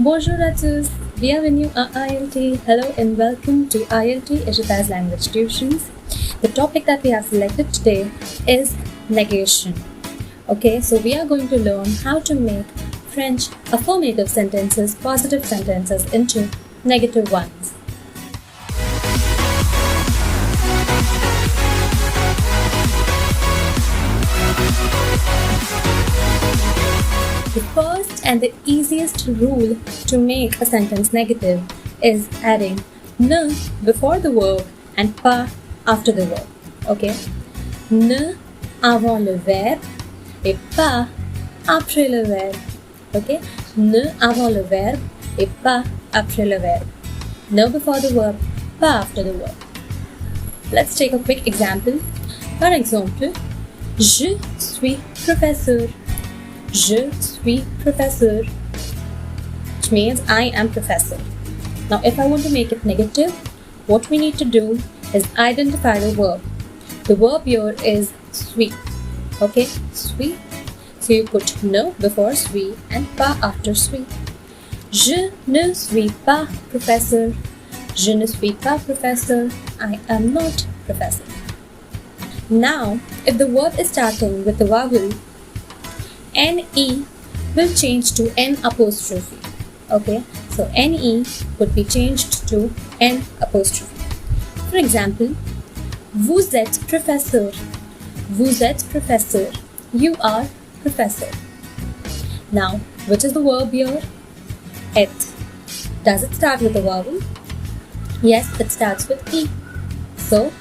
Bonjour à tous, bienvenue à ILT. Hello and welcome to ILT Ishita's language tuitions. The topic that we have selected today is negation. Okay, so we are going to learn how to make French affirmative sentences, positive sentences into negative ones. The first and the easiest rule to make a sentence negative is adding ne before the verb and pas after the verb. Okay? Ne avant le verbe et pas après le verbe. Okay? Ne avant le verbe et pas après le verbe. Ne before the verb, pas after the verb. Let's take a quick example. Par exemple, je suis professeur. Je suis professeur, which means I am professor. Now, if I want to make it negative, what we need to do is identify the verb. The verb here is suis. Okay, suis. So you put ne before suis and pas after suis. Je ne suis pas professeur. Je ne suis pas professeur. I am not professor. Now, if the verb is starting with the vowel, NE will change to N apostrophe. Okay, so NE would be changed to N apostrophe. For example, vous êtes professeur. Vous êtes professeur. You are professor. Now, which is the verb here? Et. Does it start with a vowel? Yes, it starts with E. So,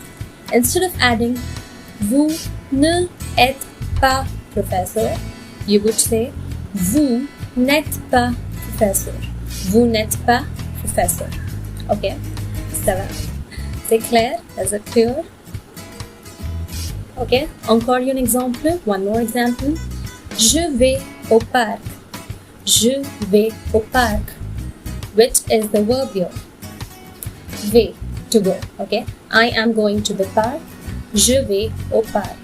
instead of adding vous ne êtes pas professeur, you would say, vous n'êtes pas professeur. Vous n'êtes pas professeur. Okay, ça va. C'est clair? Is it clear? Okay, encore un exemple. One more example. Je vais au parc. Je vais au parc. Which is the verb here? Vais, to go. Okay, I am going to the park. Je vais au parc.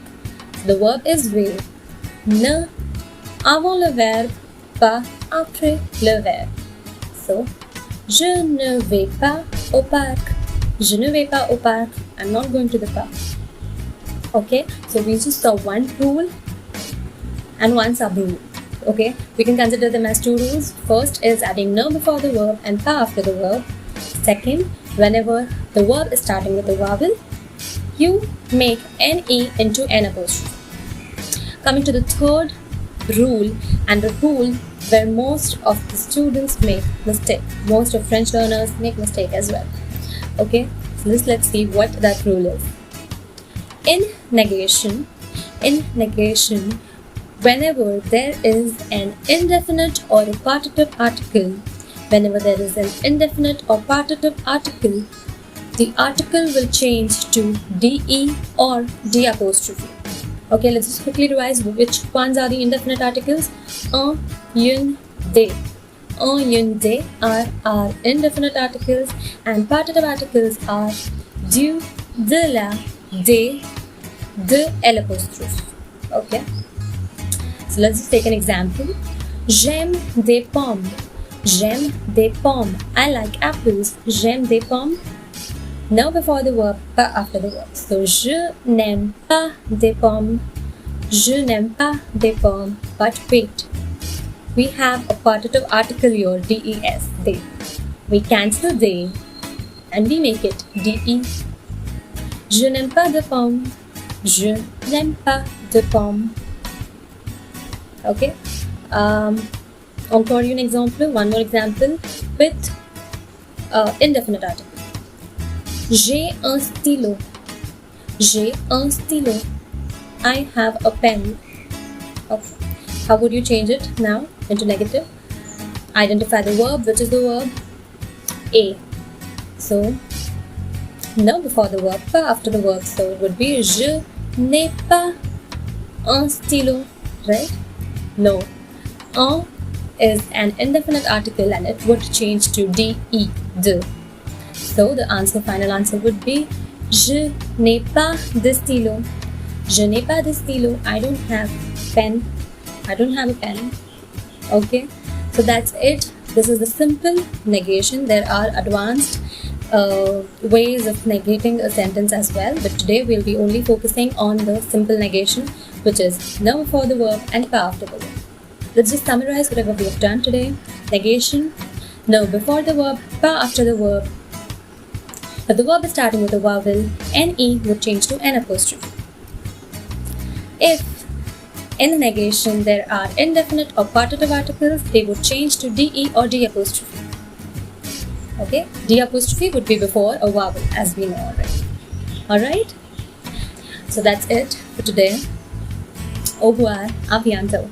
The verb is vais. Ne avant le verbe, pas après le verbe. So, je ne vais pas au parc. Je ne vais pas au parc. I'm not going to the park. Okay, so we just saw one rule and one sub-rule. Okay, we can consider them as two rules. First is adding ne before the verb and pas after the verb. Second, whenever the verb is starting with a vowel, you make NE into N apostrophe. Coming to the third rule, and the rule where most of the students make mistake. Most of French learners make mistake as well. Okay, so let's see what that rule is. In negation, whenever there is an indefinite or a partitive article, the article will change to DE or D apostrophe. Okay, let's just quickly revise which ones are the indefinite articles. Un, une, des. Un, une, des are indefinite articles, and partitive articles are du, de la, de L apostrophe. Okay, so let's just take an example. J'aime des pommes. J'aime des pommes. I like apples. J'aime des pommes. Ne before the verb, pas after the verb. So, je n'aime pas des pommes. Je n'aime pas des pommes. But wait, we have a partitive article here, des, des. We cancel des and we make it de. Je n'aime pas de pommes. Je n'aime pas de pommes. Okay. Encore un exemple, one more example with indefinite article. J'ai un stylo. J'ai un stylo. I have a pen. Okay. How would you change it now into negative? Identify the verb, which is the verb a. So, ne before the verb, pas after the verb. So, it would be je n'ai pas un stylo. Right? No. Un is an indefinite article and it would change to de, de. So the final answer would be je n'ai pas de stylo. Je n'ai pas de stylo. I don't have pen. I don't have a pen. Okay, so that's it This is the simple negation. There are advanced ways of negating a sentence as well, but today we'll be only focusing on the simple negation, which is no before the verb and pa after the verb. Let's just summarize whatever we have done today. Negation, no before the verb, pa after the verb. If the verb is starting with a vowel, ne would change to n apostrophe. If in the negation there are indefinite or partitive articles, they would change to de or d apostrophe. Okay, d apostrophe would be before a vowel, as we know already. Alright, so that's it for today. Au revoir, à bientôt.